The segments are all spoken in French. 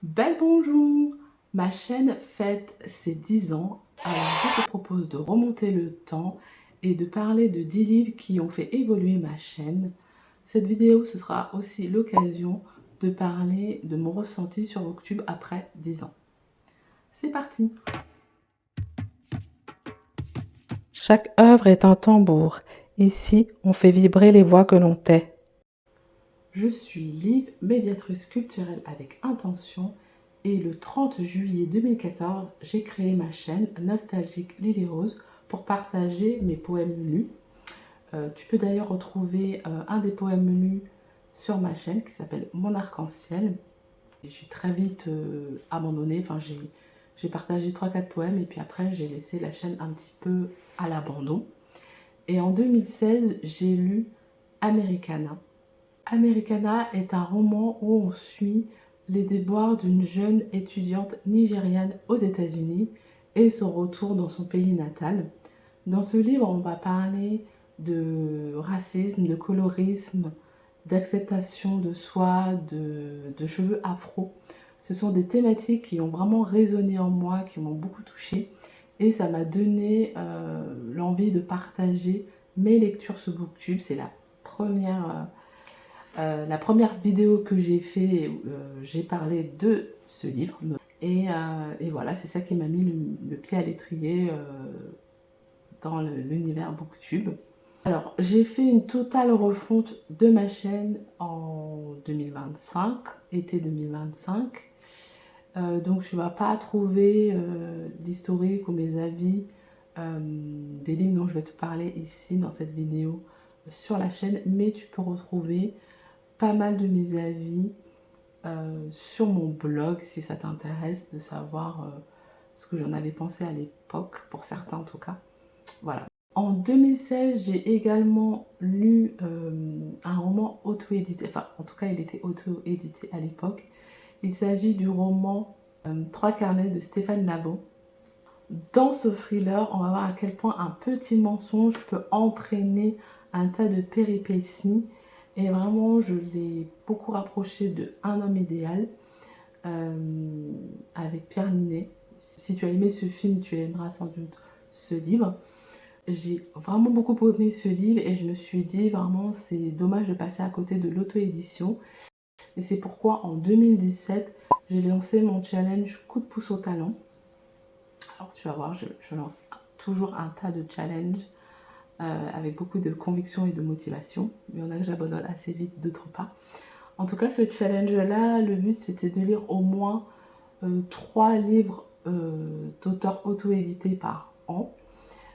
Bel bonjour! Ma chaîne fête ses 10 ans, alors je te propose de remonter le temps et de parler de 10 livres qui ont fait évoluer ma chaîne. Cette vidéo, ce sera aussi l'occasion de parler de mon ressenti sur Booktube après 10 ans. C'est parti! Chaque œuvre est un tambour. Ici, on fait vibrer les voix que l'on tait. Je suis Liv, médiatrice culturelle avec intention, et le 30 juillet 2014, j'ai créé ma chaîne Nostalgique Lily Rose pour partager mes poèmes lus. Tu peux d'ailleurs retrouver un des poèmes lus sur ma chaîne qui s'appelle Mon arc-en-ciel. J'ai très vite abandonné, j'ai partagé 3-4 poèmes et puis après j'ai laissé la chaîne un petit peu à l'abandon. Et en 2016, j'ai lu Americana. Americana est un roman où on suit les déboires d'une jeune étudiante nigériane aux États-Unis et son retour dans son pays natal. Dans ce livre, on va parler de racisme, de colorisme, d'acceptation de soi, de cheveux afro. Ce sont des thématiques qui ont vraiment résonné en moi, qui m'ont beaucoup touchée et ça m'a donné l'envie de partager mes lectures sur Booktube. C'est la première vidéo que j'ai fait, j'ai parlé de ce livre. Et voilà, c'est ça qui m'a mis le pied à l'étrier dans l'univers Booktube. Alors, j'ai fait une totale refonte de ma chaîne en 2025, été 2025. Donc, je ne vais pas trouver l'historique ou mes avis des livres dont je vais te parler ici dans cette vidéo sur la chaîne, mais tu peux retrouver pas mal de mes avis sur mon blog si ça t'intéresse de savoir ce que j'en avais pensé à l'époque, pour certains en tout cas. Voilà. En 2016, j'ai également lu un roman auto-édité, enfin en tout cas il était auto-édité à l'époque. Il s'agit du roman Trois carnets de Stéphane Labon. Dans ce thriller, on va voir à quel point un petit mensonge peut entraîner un tas de péripéties. Et vraiment, je l'ai beaucoup rapproché de Un homme idéal avec Pierre Ninet. Si tu as aimé ce film, tu aimeras sans doute ce livre. J'ai vraiment beaucoup aimé ce livre et je me suis dit vraiment c'est dommage de passer à côté de l'auto-édition. Et c'est pourquoi en 2017, j'ai lancé mon challenge Coup de pouce au talent. Alors tu vas voir, je lance toujours un tas de challenges avec beaucoup de conviction et de motivation. Il y en a que j'abandonne assez vite, d'autres pas. En tout cas, ce challenge-là, le but c'était de lire au moins 3 livres d'auteurs auto-édités par an.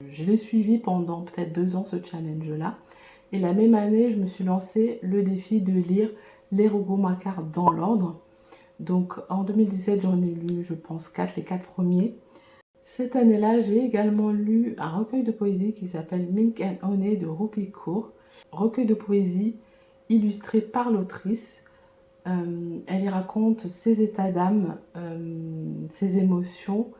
Je l'ai suivi pendant peut-être 2 ans, ce challenge-là. Et la même année, je me suis lancé le défi de lire les Rougon-Macquart dans l'ordre. Donc en 2017, j'en ai lu, je pense, les 4 premiers. Cette année-là, j'ai également lu un recueil de poésie qui s'appelle Milk and Honey de Rupi Kaur. Recueil de poésie illustré par l'autrice. Elle y raconte ses états d'âme, ses émotions.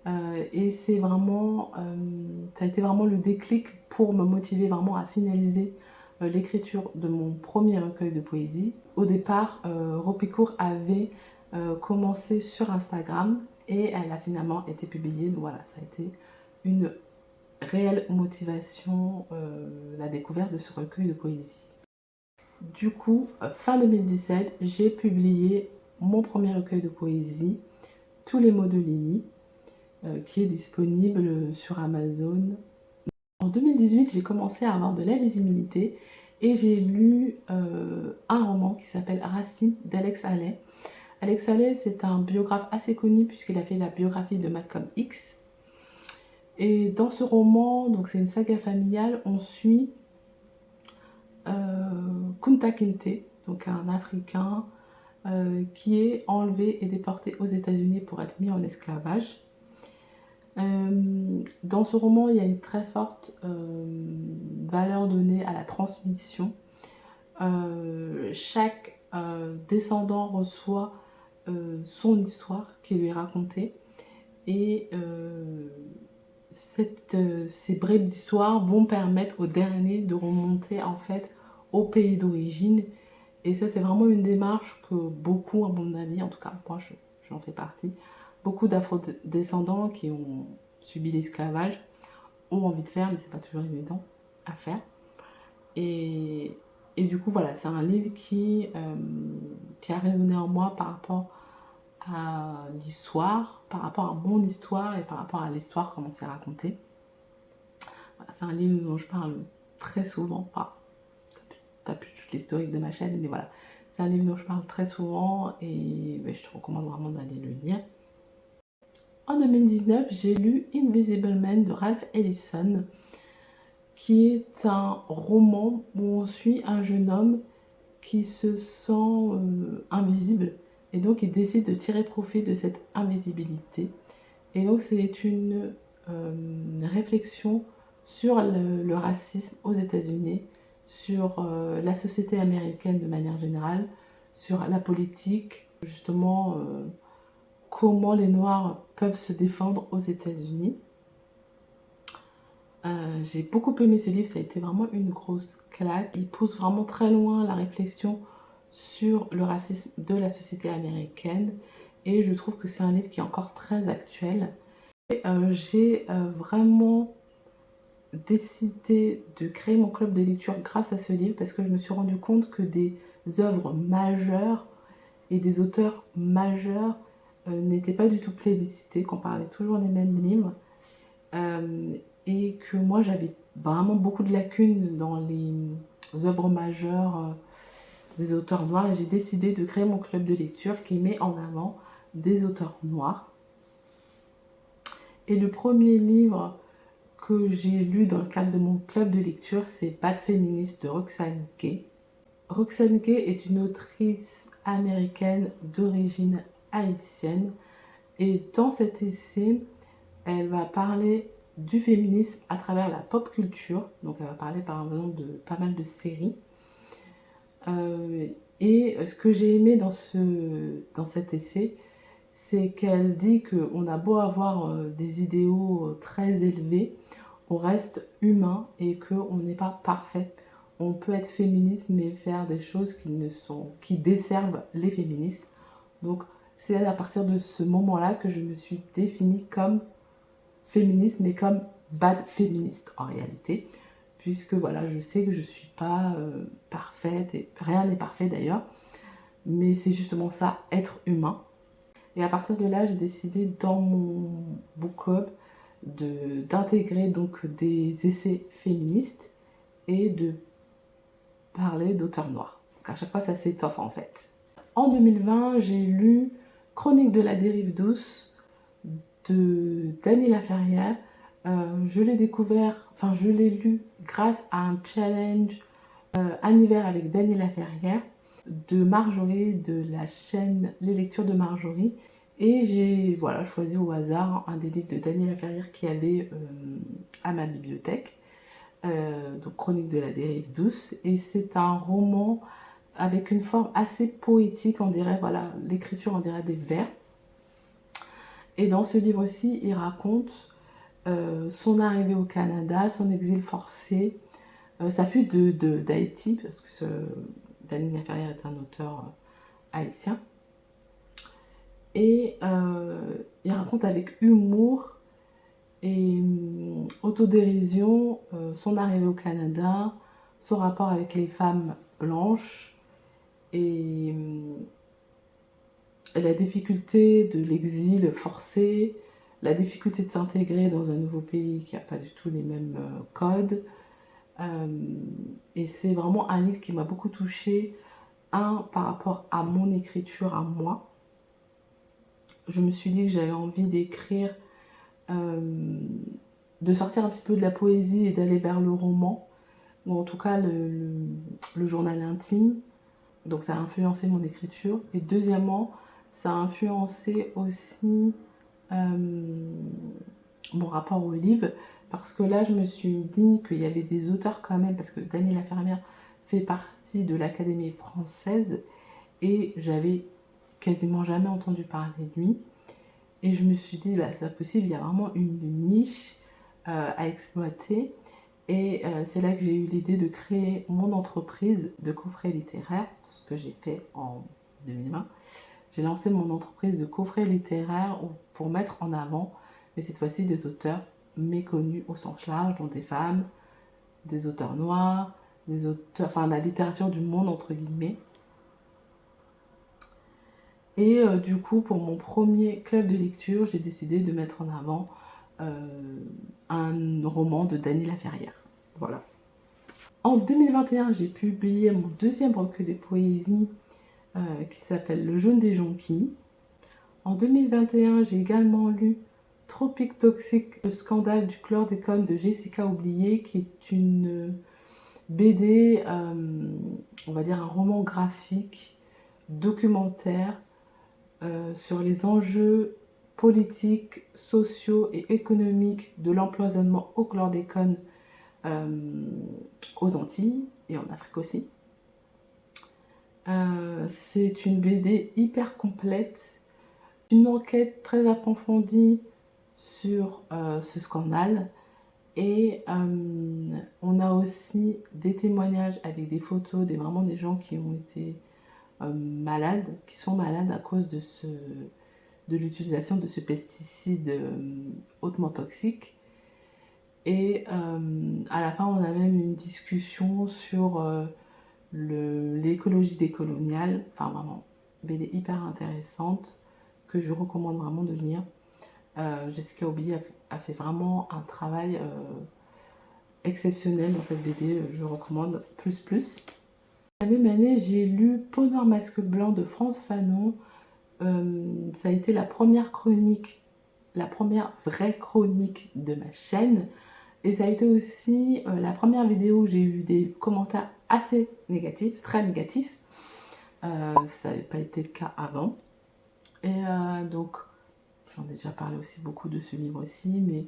Et ça a été vraiment le déclic pour me motiver vraiment à finaliser l'écriture de mon premier recueil de poésie. Au départ, Rupi Kaur avait commencé sur Instagram et elle a finalement été publiée. Donc voilà, ça a été une réelle motivation, la découverte de ce recueil de poésie. Du coup, fin 2017, j'ai publié mon premier recueil de poésie, Tous les mots de Lily, qui est disponible sur Amazon. En 2018, j'ai commencé à avoir de la visibilité et j'ai lu un roman qui s'appelle Racine d'Alex Haley. Alex Haley, c'est un biographe assez connu puisqu'il a fait la biographie de Malcolm X. Et dans ce roman, donc c'est une saga familiale, on suit Kunta Kinte, donc un Africain qui est enlevé et déporté aux États-Unis pour être mis en esclavage. Dans ce roman, il y a une très forte valeur donnée à la transmission. Chaque descendant reçoit son histoire qui lui est racontée et ces brèves d'histoire vont permettre au dernier de remonter en fait au pays d'origine Et ça, c'est vraiment une démarche que beaucoup, à mon avis, en tout cas moi j'en fais partie, beaucoup d'afro-descendants qui ont subi l'esclavage ont envie de faire, mais c'est pas toujours évident à faire. Et, et du coup, voilà, c'est un livre qui a résonné en moi par rapport à l'histoire, par rapport à mon histoire et par rapport à l'histoire, comment c'est raconté. Voilà, c'est un livre dont je parle très souvent. Enfin, t'as plus toute l'historique de ma chaîne, mais voilà. C'est un livre dont je parle très souvent et je te recommande vraiment d'aller le lire. En 2019, j'ai lu Invisible Man de Ralph Ellison, qui est un roman où on suit un jeune homme qui se sent invisible et donc il décide de tirer profit de cette invisibilité. Et donc c'est une réflexion sur le racisme aux États-Unis, sur la société américaine de manière générale, sur la politique, justement comment les Noirs peuvent se défendre aux États-Unis. J'ai beaucoup aimé ce livre, ça a été vraiment une grosse claque. Il pousse vraiment très loin la réflexion sur le racisme de la société américaine et je trouve que c'est un livre qui est encore très actuel. J'ai vraiment décidé de créer mon club de lecture grâce à ce livre parce que je me suis rendu compte que des œuvres majeures et des auteurs majeurs n'étaient pas du tout plébiscités, qu'on parlait toujours des mêmes livres. Et que moi j'avais vraiment beaucoup de lacunes dans les œuvres majeures des auteurs noirs et j'ai décidé de créer mon club de lecture qui met en avant des auteurs noirs. Et le premier livre que j'ai lu dans le cadre de mon club de lecture, c'est Bad Feminist de Roxane Gay. Roxane Gay est une autrice américaine d'origine haïtienne et dans cet essai, elle va parler du féminisme à travers la pop culture. Donc elle va parler par exemple de pas mal de séries. Et ce que j'ai aimé dans cet essai, c'est qu'elle dit qu'on a beau avoir des idéaux très élevés, on reste humain et qu'on n'est pas parfait. On peut être féministe mais faire des choses qui desservent les féministes. Donc c'est à partir de ce moment-là que je me suis définie comme féministe, mais comme bad féministe en réalité, puisque voilà, je sais que je suis pas parfaite, et rien n'est parfait d'ailleurs, mais c'est justement ça, être humain. Et à partir de là, j'ai décidé dans mon book club d'intégrer donc des essais féministes et de parler d'auteurs noirs. Donc à chaque fois, ça s'étoffe en fait. En 2020, j'ai lu Chronique de la dérive douce de Dany Laferrière. Je l'ai découvert, enfin je l'ai lu grâce à un challenge Un hiver avec Dany Laferrière de Marjorie, de la chaîne Les Lectures de Marjorie. Et j'ai voilà, choisi au hasard un des livres de Dany Laferrière qui allait à ma bibliothèque. Donc Chronique de la dérive douce. Et c'est un roman avec une forme assez poétique, on dirait, voilà, l'écriture on dirait des vers. Et dans ce livre aussi, il raconte son arrivée au Canada, son exil forcé, sa fuite d'Haïti, parce que Dany Laferrière est un auteur haïtien. Et il raconte avec humour et autodérision son arrivée au Canada, son rapport avec les femmes blanches et la difficulté de l'exil forcé, la difficulté de s'intégrer dans un nouveau pays qui n'a pas du tout les mêmes codes. Et c'est vraiment un livre qui m'a beaucoup touchée, par rapport à mon écriture à moi. Je me suis dit que j'avais envie d'écrire, de sortir un petit peu de la poésie et d'aller vers le roman, ou en tout cas le journal intime. Donc ça a influencé mon écriture. Et deuxièmement, ça a influencé aussi mon rapport au livre, parce que là je me suis dit qu'il y avait des auteurs quand même, parce que Dany Laferrière fait partie de l'Académie française et j'avais quasiment jamais entendu parler de lui. Et je me suis dit, bah, c'est pas possible, il y a vraiment une niche à exploiter. Et c'est là que j'ai eu l'idée de créer mon entreprise de coffrets littéraires, ce que j'ai fait en 2020. J'ai lancé mon entreprise de coffrets littéraires pour mettre en avant, mais cette fois-ci des auteurs méconnus au sens large, dont des femmes, des auteurs noirs, des auteurs, enfin la littérature du monde entre guillemets. Et du coup, pour mon premier club de lecture, j'ai décidé de mettre en avant un roman de Dany Laferrière. Voilà. En 2021, j'ai publié mon deuxième recueil de poésie qui s'appelle Le jaune des jonquilles. En 2021, j'ai également lu Tropique toxique, le scandale du chlordécone de Jessica Oublié, qui est une BD, on va dire un roman graphique, documentaire, sur les enjeux politiques, sociaux et économiques de l'empoisonnement au chlordécone aux Antilles et en Afrique aussi. C'est une BD hyper complète, une enquête très approfondie sur ce scandale et on a aussi des témoignages avec des photos, vraiment des gens qui ont été malades, qui sont malades à cause de l'utilisation de ce pesticide hautement toxique. Et à la fin, on a même une discussion sur l'écologie décoloniale. Enfin, vraiment, BD hyper intéressante que je recommande vraiment de lire. Jessica Oublié a fait vraiment un travail exceptionnel dans cette BD. Je recommande plus. La même année, j'ai lu Peau noire masque blanc de Frantz Fanon. Ça a été la première chronique, la première vraie chronique de ma chaîne. Et ça a été aussi la première vidéo où j'ai eu des commentaires assez négatifs, très négatifs. Ça n'avait pas été le cas avant. Et donc, j'en ai déjà parlé aussi beaucoup de ce livre aussi, mais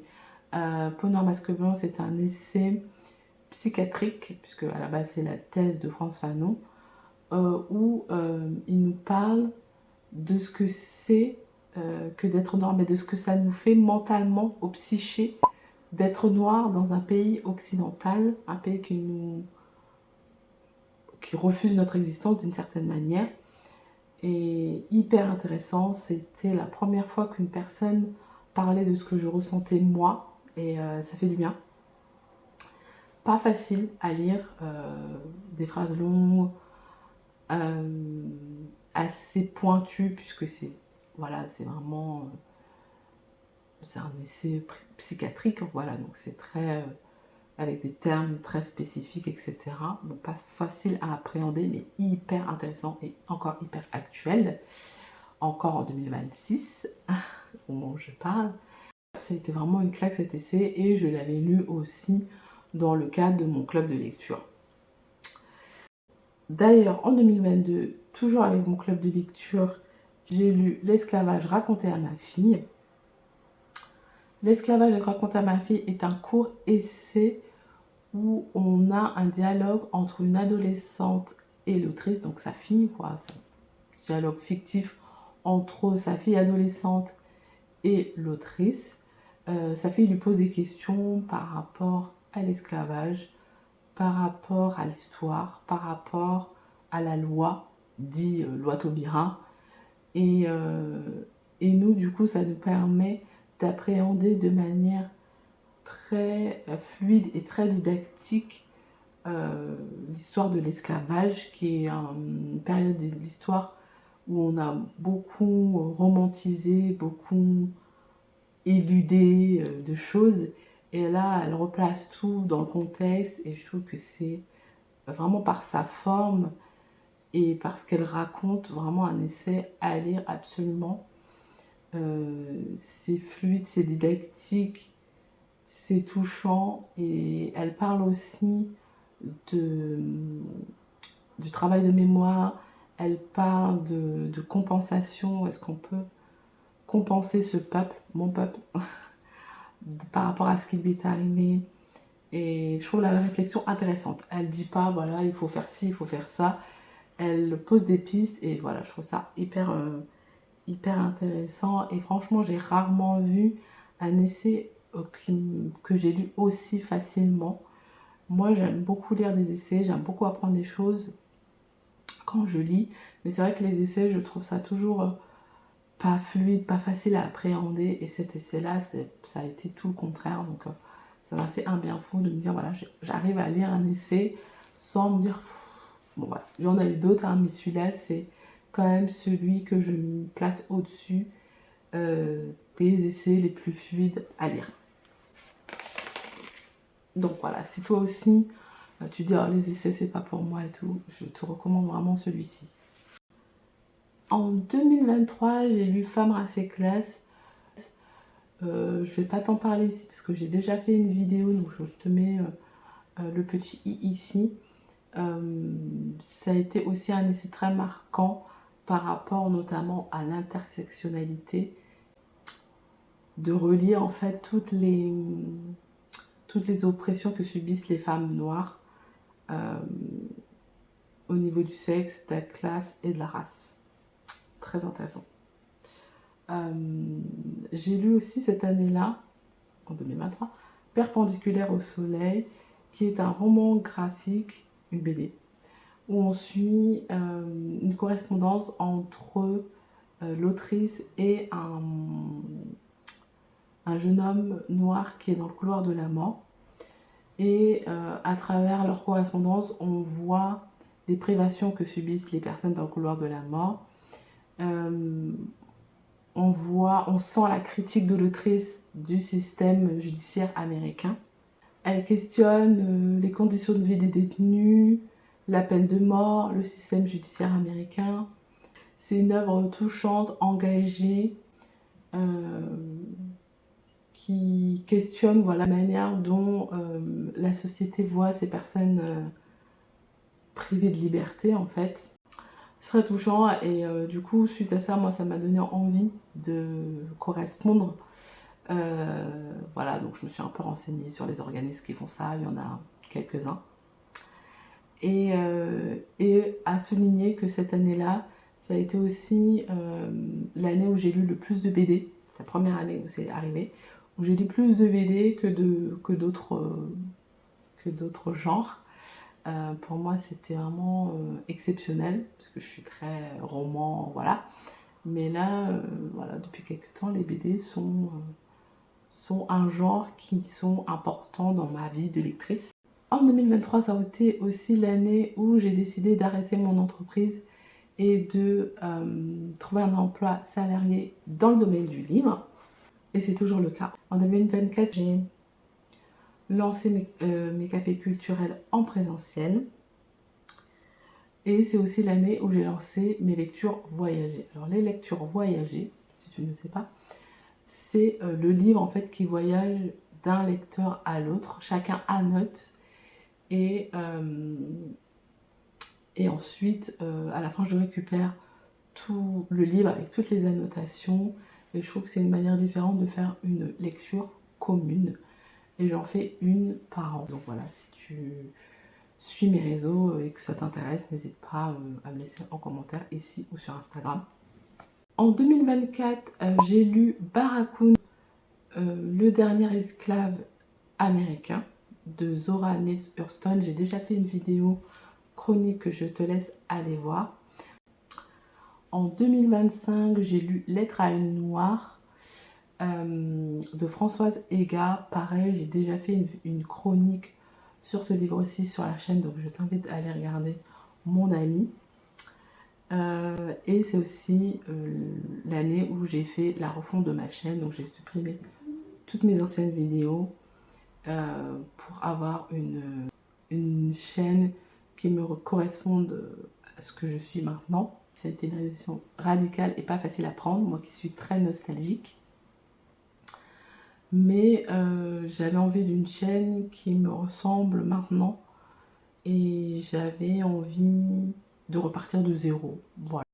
Peau noire masque blanc, c'est un essai psychiatrique, puisque à la base c'est la thèse de Frantz Fanon, où il nous parle de ce que c'est que d'être noir, mais de ce que ça nous fait mentalement, au psyché, d'être noir dans un pays occidental, un pays qui refuse notre existence d'une certaine manière. Et hyper intéressant, c'était la première fois qu'une personne parlait de ce que je ressentais moi, et ça fait du bien. Pas facile à lire, des phrases longues, assez pointues, puisque c'est vraiment c'est un essai psychiatrique, voilà, donc c'est très avec des termes très spécifiques, etc. Bon, pas facile à appréhender, mais hyper intéressant et encore hyper actuel, encore en 2026, au moment où je parle. Ça a été vraiment une claque cet essai et je l'avais lu aussi dans le cadre de mon club de lecture. D'ailleurs, en 2022, toujours avec mon club de lecture, j'ai lu L'esclavage raconté à ma fille. L'esclavage raconté à ma fille est un court essai où on a un dialogue entre une adolescente et l'autrice, donc sa fille, quoi, ce dialogue fictif entre sa fille adolescente et l'autrice. Sa fille lui pose des questions par rapport à l'esclavage, par rapport à l'histoire, par rapport à la loi, dit loi Taubira. Et nous, du coup, ça nous permet d'appréhender de manière très fluide et très didactique l'histoire de l'esclavage, qui est une période de l'histoire où on a beaucoup romantisé, beaucoup éludé de choses. Et là, elle replace tout dans le contexte et je trouve que c'est vraiment par sa forme et parce qu'elle raconte vraiment un essai à lire absolument. C'est fluide, c'est didactique, c'est touchant et elle parle aussi du travail de mémoire, elle parle de compensation, est-ce qu'on peut compenser ce peuple, mon peuple, par rapport à ce qui lui est arrivé. Et je trouve la réflexion intéressante. Elle dit pas, voilà, il faut faire ci, il faut faire ça. Elle pose des pistes et voilà, je trouve ça hyper intéressant. Et franchement, j'ai rarement vu un essai que j'ai lu aussi facilement. Moi, j'aime beaucoup lire des essais, j'aime beaucoup apprendre des choses quand je lis. Mais c'est vrai que les essais, je trouve ça toujours pas fluide, pas facile à appréhender. Et cet essai-là, ça a été tout le contraire. Donc, ça m'a fait un bien fou de me dire, voilà, j'arrive à lire un essai sans me dire, pff, bon voilà, il y en a eu d'autres, hein, mais celui-là, c'est quand même celui que je me place au-dessus des essais les plus fluides à lire. Donc voilà, si toi aussi, tu dis, oh, les essais, c'est pas pour moi et tout, je te recommande vraiment celui-ci. En 2023, j'ai lu Femme, race et classe. Je vais pas t'en parler ici parce que j'ai déjà fait une vidéo, donc je te mets le petit i ici. Ça a été aussi un essai très marquant par rapport notamment à l'intersectionnalité, de relier en fait toutes les oppressions que subissent les femmes noires au niveau du sexe, de la classe et de la race. Très intéressant. J'ai lu aussi cette année-là, en 2023, Perpendiculaire au soleil, qui est un roman graphique, une BD, où on suit une correspondance entre l'autrice et un jeune homme noir qui est dans le couloir de la mort. Et à travers leur correspondance, on voit les privations que subissent les personnes dans le couloir de la mort. On sent la critique de l'autrice du système judiciaire américain. Elle questionne les conditions de vie des détenus, la peine de mort, le système judiciaire américain. C'est une œuvre touchante, engagée, qui questionne voilà, la manière dont la société voit ces personnes privées de liberté en fait. C'est très touchant et du coup suite à ça, moi ça m'a donné envie de correspondre. Voilà, donc je me suis un peu renseignée sur les organismes qui font ça, il y en a quelques-uns. Et à souligner que cette année-là, ça a été aussi l'année où j'ai lu le plus de BD. C'est la première année où c'est arrivé, où j'ai lu plus de BD que d'autres genres. Pour moi, c'était vraiment exceptionnel, parce que je suis très roman, voilà. Mais là, voilà, depuis quelques temps, les BD sont un genre qui sont importants dans ma vie de lectrice. En 2023, ça a été aussi l'année où j'ai décidé d'arrêter mon entreprise et de trouver un emploi salarié dans le domaine du livre. Et c'est toujours le cas. En 2024, j'ai lancé mes cafés culturels en présentiel. Et c'est aussi l'année où j'ai lancé mes lectures voyagées. Alors les lectures voyagées, si tu ne sais pas, c'est le livre en fait qui voyage d'un lecteur à l'autre. Chacun annote et ensuite à la fin je récupère tout le livre avec toutes les annotations et je trouve que c'est une manière différente de faire une lecture commune et j'en fais une par an. Donc voilà, si tu suis mes réseaux et que ça t'intéresse, n'hésite pas à me laisser en commentaire ici ou sur Instagram. En 2024, j'ai lu Barracoon, le dernier esclave américain de Zora Neale Hurston. J'ai déjà fait une vidéo chronique que je te laisse aller voir. En 2025, j'ai lu Lettre à une noire de Françoise Ega. Pareil, j'ai déjà fait une chronique sur ce livre-ci sur la chaîne, donc je t'invite à aller regarder mon ami. Et c'est aussi l'année où j'ai fait la refonte de ma chaîne, donc j'ai supprimé toutes mes anciennes vidéos pour avoir une chaîne qui me corresponde à ce que je suis maintenant. Ça a été une décision radicale et pas facile à prendre, moi qui suis très nostalgique. Mais j'avais envie d'une chaîne qui me ressemble maintenant et j'avais envie de repartir de zéro. Voilà.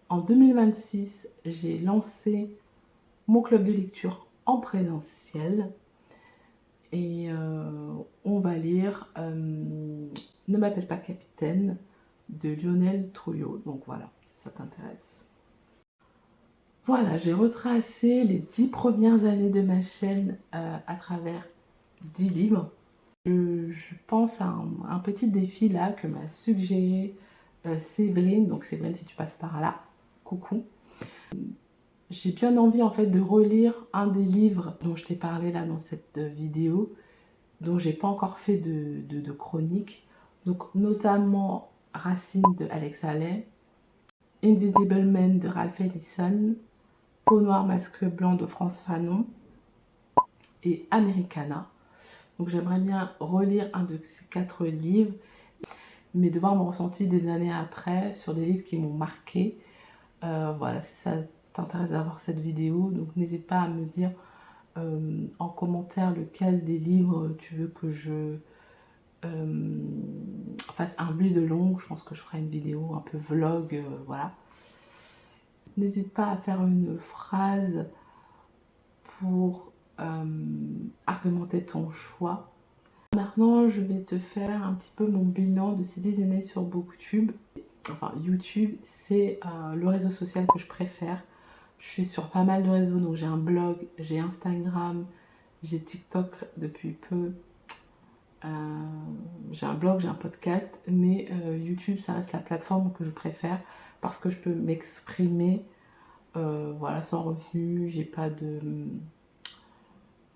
En 2026, j'ai lancé mon club de lecture en présentiel et on va lire Ne m'appelle pas capitaine de Lionel Trouillot. Donc voilà, si ça t'intéresse. Voilà, j'ai retracé les 10 premières années de ma chaîne à travers 10 livres. Je pense à un petit défi là que m'a suggéré Séverine. Donc Séverine, si tu passes par là, coucou. J'ai bien envie en fait de relire un des livres dont je t'ai parlé là dans cette vidéo, dont j'ai pas encore fait de chronique. Donc notamment Racine de Alex Haley, Invisible Man de Ralph Ellison, Peau noire masque blanc de France Fanon et Americana. Donc j'aimerais bien relire un de ces 4 livres, mais de voir mon ressenti des années après sur des livres qui m'ont marqué. Voilà, si ça t'intéresse d'avoir cette vidéo, donc n'hésite pas à me dire en commentaire lequel des livres tu veux que je fasse un read along. Je pense que je ferai une vidéo un peu vlog, voilà. N'hésite pas à faire une phrase pour argumenter ton choix. Maintenant, je vais te faire un petit peu mon bilan de ces 10 années sur Booktube. Enfin, YouTube, c'est le réseau social que je préfère. Je suis sur pas mal de réseaux, donc j'ai un blog, j'ai Instagram, j'ai TikTok depuis peu. J'ai un blog, j'ai un podcast, mais YouTube, ça reste la plateforme que je préfère parce que je peux m'exprimer voilà, sans revenu. J'ai pas de...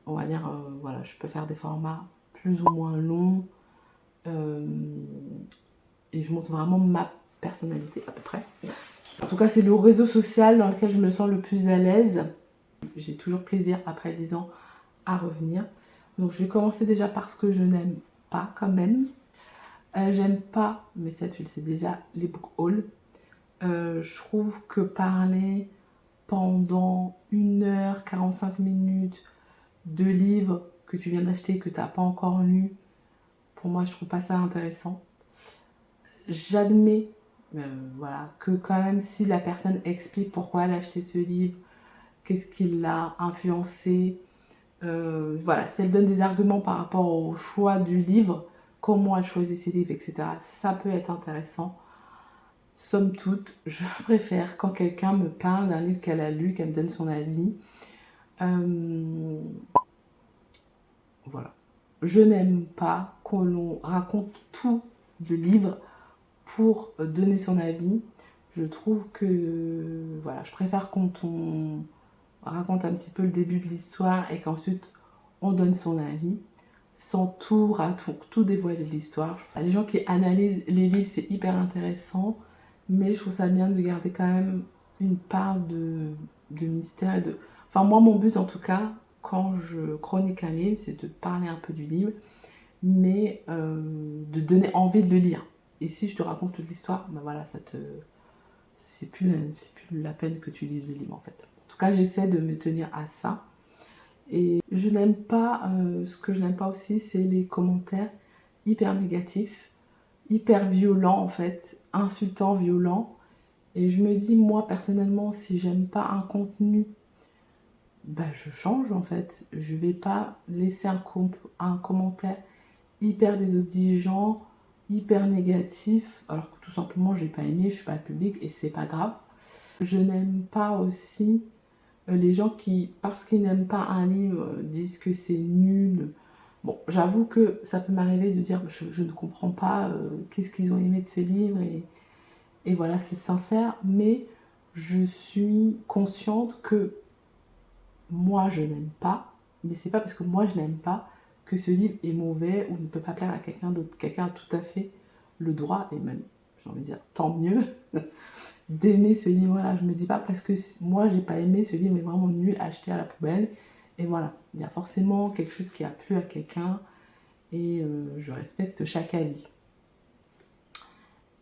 On va dire, voilà, je peux faire des formats plus ou moins longs et je montre vraiment ma personnalité à peu près. En tout cas, c'est le réseau social dans lequel je me sens le plus à l'aise. J'ai toujours plaisir, après 10 ans, à revenir. Donc, je vais commencer déjà par ce que je n'aime pas quand même. J'aime pas, mais ça tu le sais déjà, les book hauls. Je trouve que parler pendant 1h45 de livres que tu viens d'acheter, que tu n'as pas encore lu, pour moi, je trouve pas ça intéressant. J'admets voilà, que quand même, si la personne explique pourquoi elle a acheté ce livre, qu'est-ce qui l'a influencé, voilà, si elle donne des arguments par rapport au choix du livre, comment elle choisit ses livres, etc., ça peut être intéressant. Somme toute, je préfère quand quelqu'un me parle d'un livre qu'elle a lu, qu'elle me donne son avis. Voilà. Je n'aime pas qu'on raconte tout le livre pour donner son avis. Je trouve que voilà, je préfère quand on raconte un petit peu le début de l'histoire et qu'ensuite on donne son avis sans tout dévoiler de l'histoire. Les gens qui analysent les livres, c'est hyper intéressant, mais je trouve ça bien de garder quand même une part de mystère et de... Enfin, moi, mon but en tout cas, quand je chronique un livre, c'est de parler un peu du livre, mais de donner envie de le lire. Et si je te raconte toute l'histoire, ben voilà, c'est plus la peine que tu lises le livre en fait. En tout cas, j'essaie de me tenir à ça. Et je n'aime pas, ce que je n'aime pas aussi, c'est les commentaires hyper négatifs, hyper violents en fait, insultants, violents. Et je me dis, moi personnellement, si j'aime pas un contenu, bah je change en fait. Je vais pas laisser un commentaire hyper désobligeant, hyper négatif, alors que tout simplement j'ai pas aimé, je suis pas le public et c'est pas grave. Je n'aime pas aussi les gens qui, parce qu'ils n'aiment pas un livre, disent que c'est nul. Bon, j'avoue que ça peut m'arriver de dire je ne comprends pas qu'est-ce qu'ils ont aimé de ce livre et voilà, c'est sincère, mais je suis consciente que moi je n'aime pas, mais c'est pas parce que moi je n'aime pas que ce livre est mauvais ou ne peut pas plaire à quelqu'un d'autre. Quelqu'un a tout à fait le droit, et même, j'ai envie de dire, tant mieux, d'aimer ce livre-là. Je me dis pas parce que moi j'ai pas aimé ce livre, est vraiment nul, acheté à la poubelle. Et voilà, il y a forcément quelque chose qui a plu à quelqu'un et je respecte chaque avis.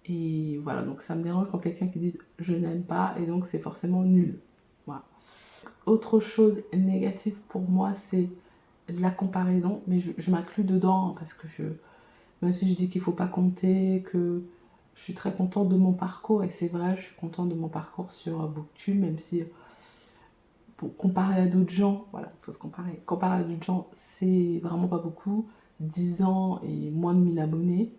Et voilà, donc ça me dérange quand quelqu'un qui dit je n'aime pas et donc c'est forcément nul. Voilà. Autre chose négative pour moi, c'est la comparaison, mais je m'inclus dedans parce que même si je dis qu'il ne faut pas compter, que je suis très contente de mon parcours, et c'est vrai, je suis contente de mon parcours sur Booktube, même si pour comparer à d'autres gens, voilà, il faut se comparer. Comparer à d'autres gens, c'est vraiment pas beaucoup. 10 ans et moins de 1000 abonnés.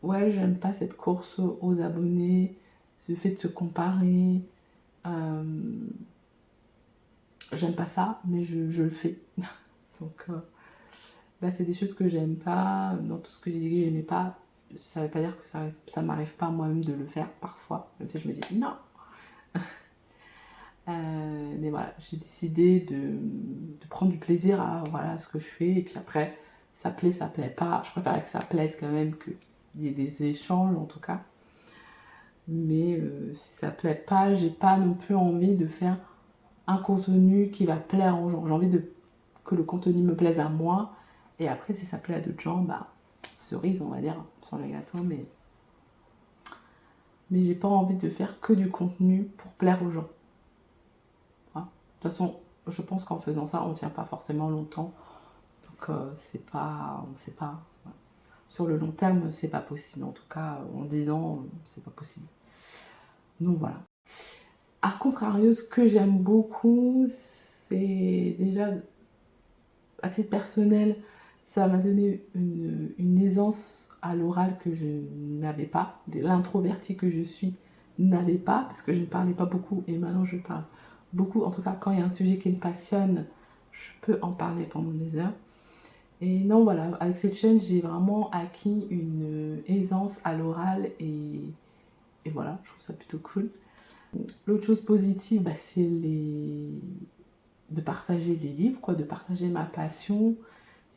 Ouais, j'aime pas cette course aux abonnés, ce fait de se comparer. J'aime pas ça, mais je le fais. Donc là, c'est des choses que j'aime pas. Dans tout ce que j'ai dit que j'aimais pas, ça veut pas dire que ça m'arrive pas moi-même de le faire parfois. Même si je me dis non. Mais voilà, j'ai décidé de prendre du plaisir à voilà, ce que je fais. Et puis après, ça plaît pas. Je préférerais que ça plaise quand même, qu'il y ait des échanges en tout cas. Mais si ça plaît pas, j'ai pas non plus envie de faire un contenu qui va plaire aux gens. J'ai envie que le contenu me plaise à moi. Et après, si ça plaît à d'autres gens, bah, cerise, on va dire, sur le gâteau. Mais j'ai pas envie de faire que du contenu pour plaire aux gens. Voilà. De toute façon, je pense qu'en faisant ça, on tient pas forcément longtemps. Donc, c'est pas. Voilà. Sur le long terme, c'est pas possible. En tout cas, en 10 ans, c'est pas possible. Donc voilà. A contrario, ce que j'aime beaucoup, c'est déjà, à titre personnel, ça m'a donné une aisance à l'oral que je n'avais pas. L'introvertie que je suis n'avais pas, parce que je ne parlais pas beaucoup, et maintenant je parle beaucoup. En tout cas, quand il y a un sujet qui me passionne, je peux en parler pendant des heures. Et non, voilà, avec cette chaîne, j'ai vraiment acquis une aisance à l'oral, et voilà, je trouve ça plutôt cool. L'autre chose positive, bah, c'est de partager les livres, quoi, de partager ma passion.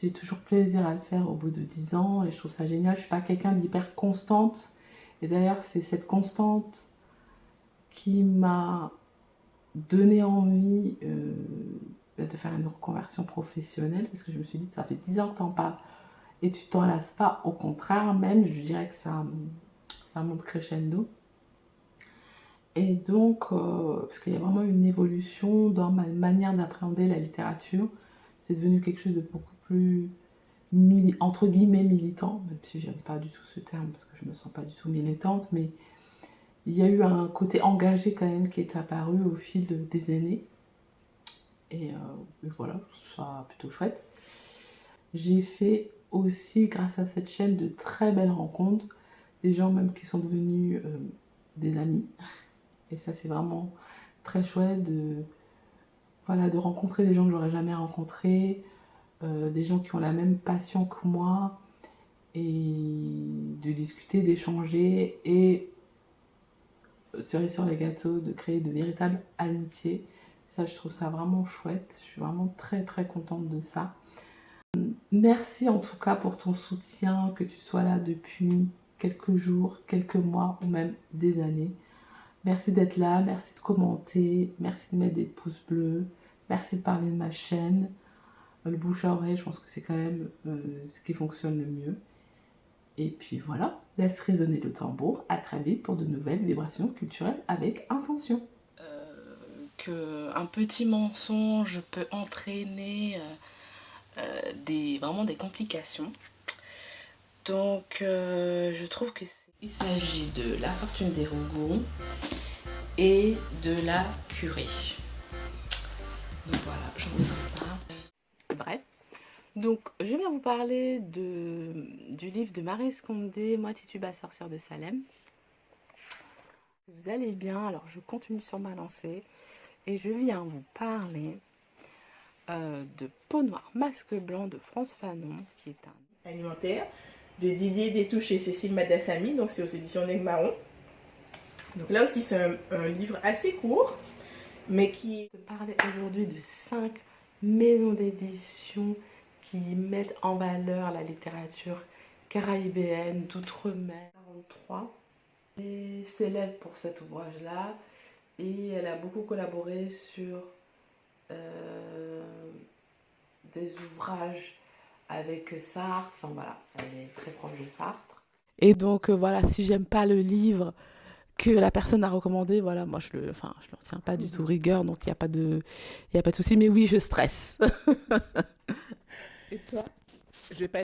J'ai toujours plaisir à le faire au bout de 10 ans et je trouve ça génial. Je ne suis pas quelqu'un d'hyper constante. Et d'ailleurs, c'est cette constante qui m'a donné envie de faire une reconversion professionnelle parce que je me suis dit que ça fait 10 ans que tu en parles et tu t'en lasses pas. Au contraire, même, je dirais que ça monte crescendo. Et donc, parce qu'il y a vraiment une évolution dans ma manière d'appréhender la littérature, c'est devenu quelque chose de beaucoup plus, entre guillemets, militant, même si j'aime pas du tout ce terme, parce que je me sens pas du tout militante, mais il y a eu un côté engagé quand même qui est apparu au fil des années. Et voilà, ça plutôt chouette. J'ai fait aussi, grâce à cette chaîne, de très belles rencontres, des gens même qui sont devenus des amis. Et ça, c'est vraiment très chouette voilà, de rencontrer des gens que j'aurais jamais rencontrés, des gens qui ont la même passion que moi, et de discuter, d'échanger, et cerise sur les gâteaux, de créer de véritables amitiés. Ça, je trouve ça vraiment chouette. Je suis vraiment très très contente de ça. Merci en tout cas pour ton soutien, que tu sois là depuis quelques jours, quelques mois ou même des années. Merci d'être là, merci de commenter, merci de mettre des pouces bleus, merci de parler de ma chaîne. Le bouche à oreille, je pense que c'est quand même ce qui fonctionne le mieux. Et puis voilà, laisse résonner le tambour. À très vite pour de nouvelles vibrations culturelles avec intention. Qu'un petit mensonge peut entraîner vraiment des complications. Donc je trouve que il s'agit de La Fortune des Rougon et de La Curée. Donc voilà, je vous en parle. Bref, donc je viens vous parler du livre de Maryse Condé, Moi Tituba, sorcière de Salem. Vous allez bien, alors je continue sur ma lancée et je viens vous parler de Peau noire, masque blanc de France Fanon, qui est un alimentaire de Didier Détouche et Cécile Madassamy, donc c'est aux éditions Negmaron. Donc là aussi c'est un livre assez court, mais qui... Je vais parler aujourd'hui de 5 maisons d'édition qui mettent en valeur la littérature caribéenne d'outre-mer. 43 et s'élève pour cet ouvrage-là, et elle a beaucoup collaboré sur des ouvrages avec Sartre, enfin voilà, elle est très proche de Sartre. Et donc voilà, si j'aime pas le livre que la personne a recommandé, voilà, moi je le tiens pas du tout rigueur, donc il y a pas de souci, mais oui, je stresse. Et toi? Je vais pas